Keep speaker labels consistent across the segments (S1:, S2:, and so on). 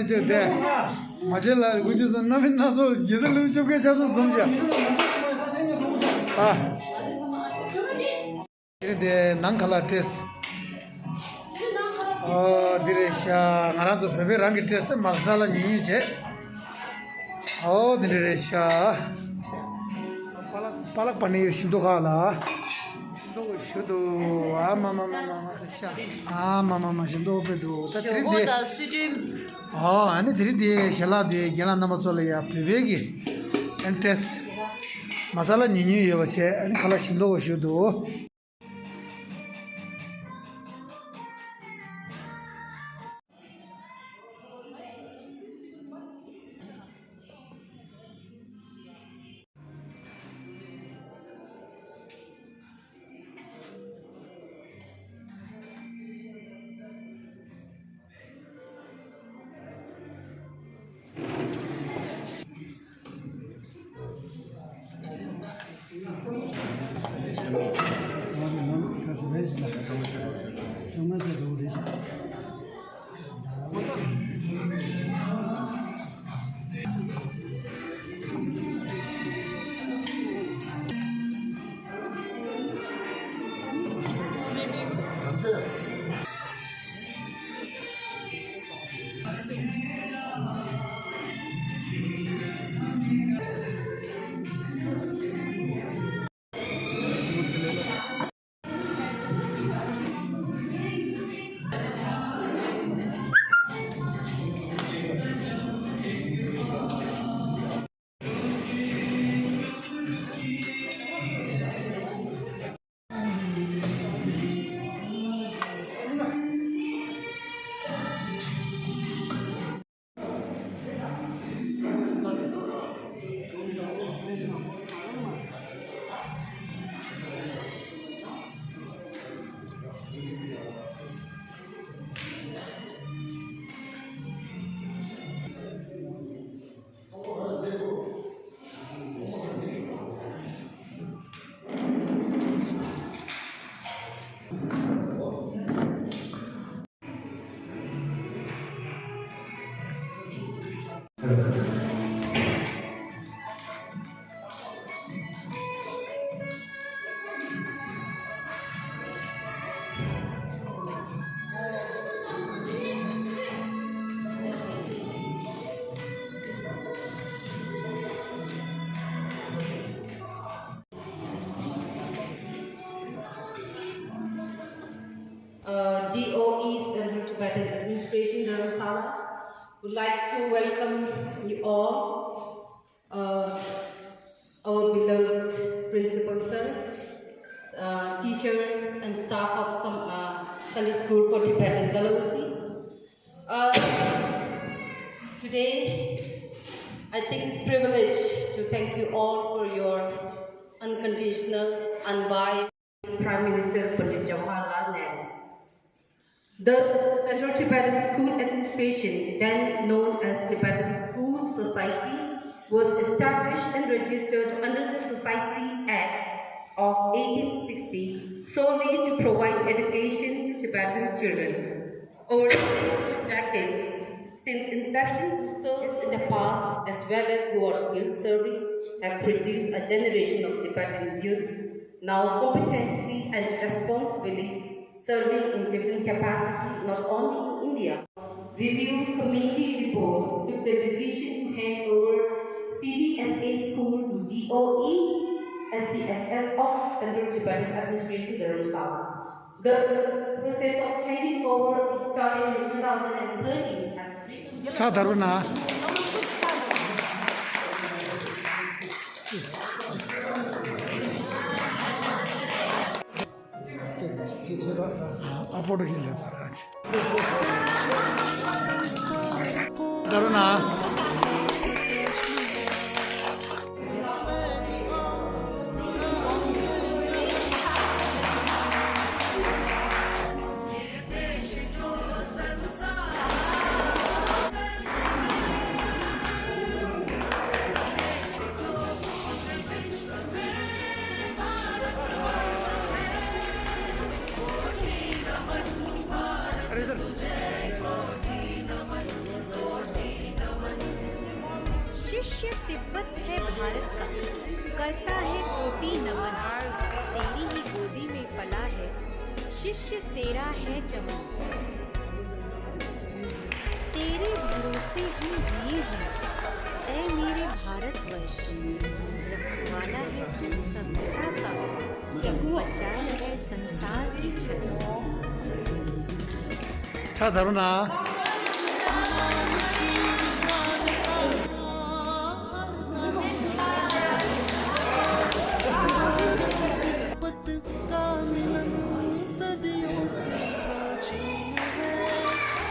S1: 저 대. 맞을라 그저 너는 나서 예술로 쪽에 가서 좀자. 아. 이제 난칼라 테스. 디레샤 나라도 베베랑기 테스 마살라 니니체. 디레샤. palak paneer shido khala. Shido mama shido pedo.
S2: Shido da sijim.
S1: Ani dhiri de shala de gela nama chole ya prevegi. Entes masala nini yo bache ani khala shido shido.
S2: DOE Central Tibetan Administration Dharamsala would like to welcome you all, our beloved principal sir, teachers and staff of some Sunday School for Tibetan Dalhousie. Today, I take this privilege to thank you all for your unconditional, unbiased Prime Minister Pandit Jawaharlal Nehru. The Central Tibetan School Administration, then known as Tibetan School Society, was established and registered under the Society Act of 1860 solely to provide education to Tibetan children. Over decades since inception, those in the past as well as who are still serving have produced a generation of Tibetan youth now competently and responsibly serving in different capacities, not only in India. Review Committee report took the decision to hand over CDSA school to DOE SDSS of Central Tibetan Administration Dharamsala. The process of handing over started in 2013 as written.
S1: 자, 다루나. 앞으로 길려서 다루나.
S3: Jai Koti Naman Koti शिष्य तिब्बत है भारत का, करता है कोटि नमन। तेरी ही गोदी में पला है, शिष्य तेरा है चमन। तेरे भरोसे हम जिए हैं, ऐ मेरे भारतवर्ष। रखवाला है तू सभ्यता का, बचाए है संसार की छवि।
S1: 자, 다루나.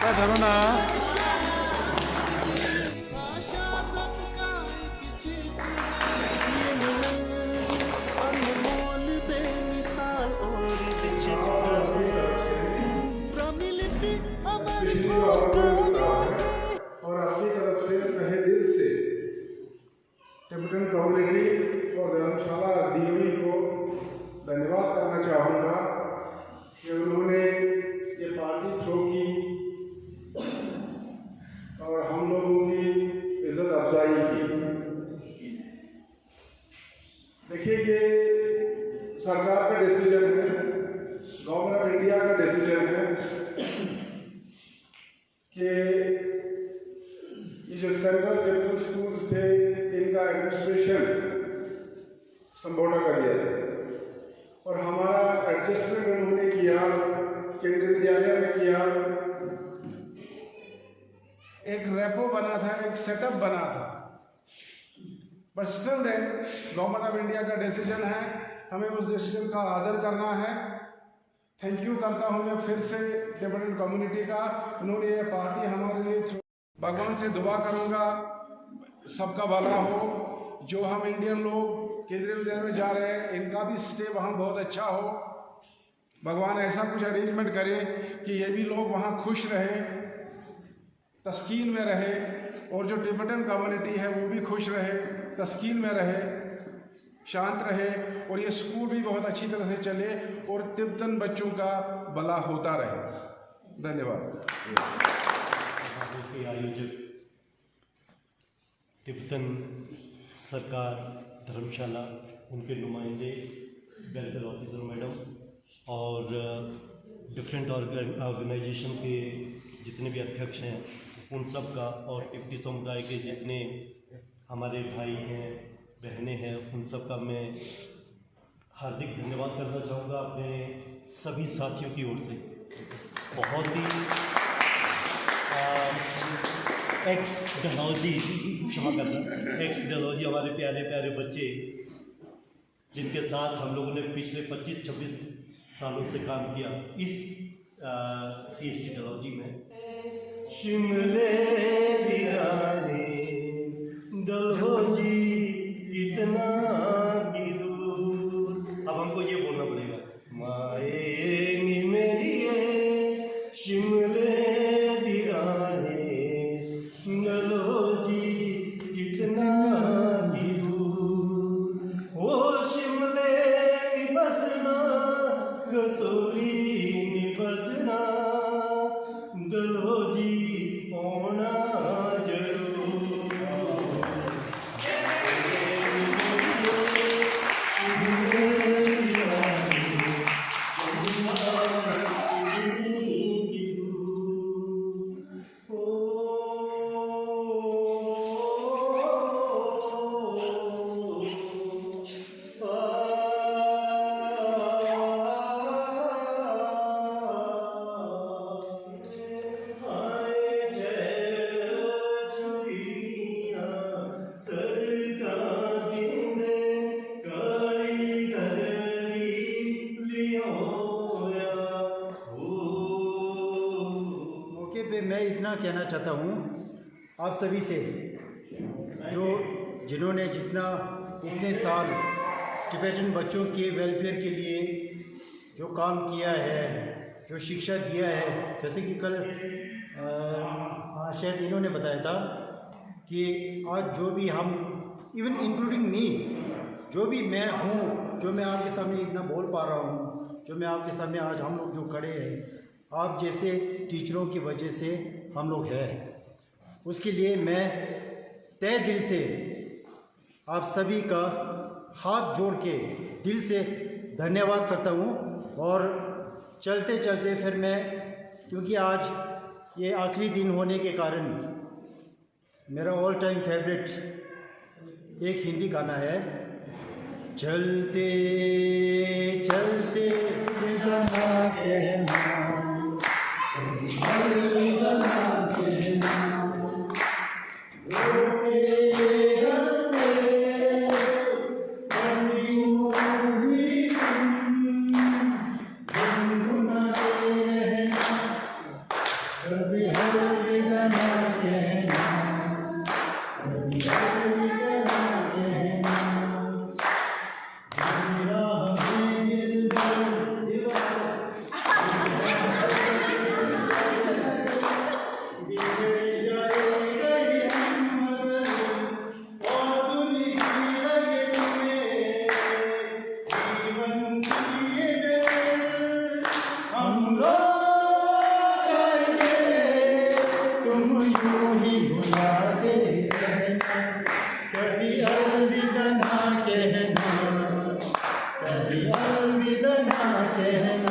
S1: 자, 다루나.
S4: और अपनी तरफ से तहे दिल से टिबेटन कम्युनिटी और धर्मशाला डीओई को धन्यवाद करना चाहूँगा कि उन्होंने ये पार्टी थ्रो की और हम लोगों की इज्जत अफजाई की। देखिए ये सरकार का डिसीजन है, गवर्नमेंट ऑफ इंडिया का डिसीजन है कि ये जो सेंट्रल टिबेटन स्कूल्स थे इनका एडमिनिस्ट्रेशन संबोधा कर दिया जाए और हमारा एडजस्टमेंट उन्होंने किया, केंद्रीय विद्यालय में किया। एक रेपो बना था, एक सेटअप बना था, but still then government of India का डिसीजन है, हमें उस डिसीजन का आदर करना है। थैंक यू करता हूँ मैं फिर से टिबेटन कम्युनिटी का, उन्होंने ये पार्टी हमारे लिए भगवान से दुआ करूँगा सबका भला हो। जो हम इंडियन लोग केंद्रीय विद्यालय में जा रहे हैं इनका भी स्टे वहाँ बहुत अच्छा हो, भगवान ऐसा कुछ अरेंजमेंट करे कि ये भी लोग वहाँ खुश रहे, तस्कीन में रहे, और जो टिबेटन कम्युनिटी है वो भी खुश रहे, तस्कीन में रहे, शांत रहे, और ये स्कूल भी बहुत अच्छी तरह से चले और तिब्बतन बच्चों का भला होता रहे। धन्यवाद।
S5: के आयोजक तिब्बतन सरकार धर्मशाला, उनके नुमाइंदे, वेलफेयर ऑफिसर मैडम और डिफरेंट ऑर्गेनाइजेशन के जितने भी अध्यक्ष हैं उन सब का, और तिब्बती समुदाय के जितने हमारे भाई हैं बहनें हैं उन सब का मैं हार्दिक धन्यवाद करना चाहूँगा अपने सभी साथियों की ओर से। बहुत ही एक्स डलहौजी, क्षमा करना, एक्स डलहौजी हमारे प्यारे प्यारे बच्चे जिनके साथ हम लोगों ने पिछले 25-26 सालों से काम किया इस CST डलहौजी में। शिमले दी रानी डलहौजी कितना की दूर, अब हमको ये बोलना पड़ेगा, माए नी मेरी शिमले दी रानी डलहौजी कितना की दूर, ओ शिमले नी बसना कसोली नी बसना डलहौजी होना
S6: मैं इतना कहना चाहता हूँ आप सभी से, जो जिन्होंने इतने साल टिबेटन बच्चों के वेलफेयर के लिए जो काम किया है, जो शिक्षा दिया है, जैसे कि कल शायद इन्होंने बताया था कि आज जो भी हम, इवन इंक्लूडिंग मी, जो भी मैं हूँ, जो मैं आपके सामने इतना बोल पा रहा हूँ, जो मैं आपके सामने आज हम लोग जो खड़े हैं, आप जैसे टीचरों की वजह से हम लोग हैं। उसके लिए मैं तहे दिल से आप सभी का हाथ जोड़ के दिल से धन्यवाद करता हूँ। और चलते चलते फिर मैं, क्योंकि आज ये आखिरी दिन होने के कारण मेरा ऑल टाइम फेवरेट एक हिंदी गाना है, चलते चलते गाना कहना, गाना कहना, कभी अलविदा ना कहना, कभी अलविदा ना कहना, मेरा हमें दिल बिगड़ जाएगा ये हम मगर, और सुनी सी लगे तुम्हें जीवन की ये डर, हम लोग तुम यूं ही बुलाते रहना, कभी अलविदा ना कहना, कभी अलविदा ना कहना।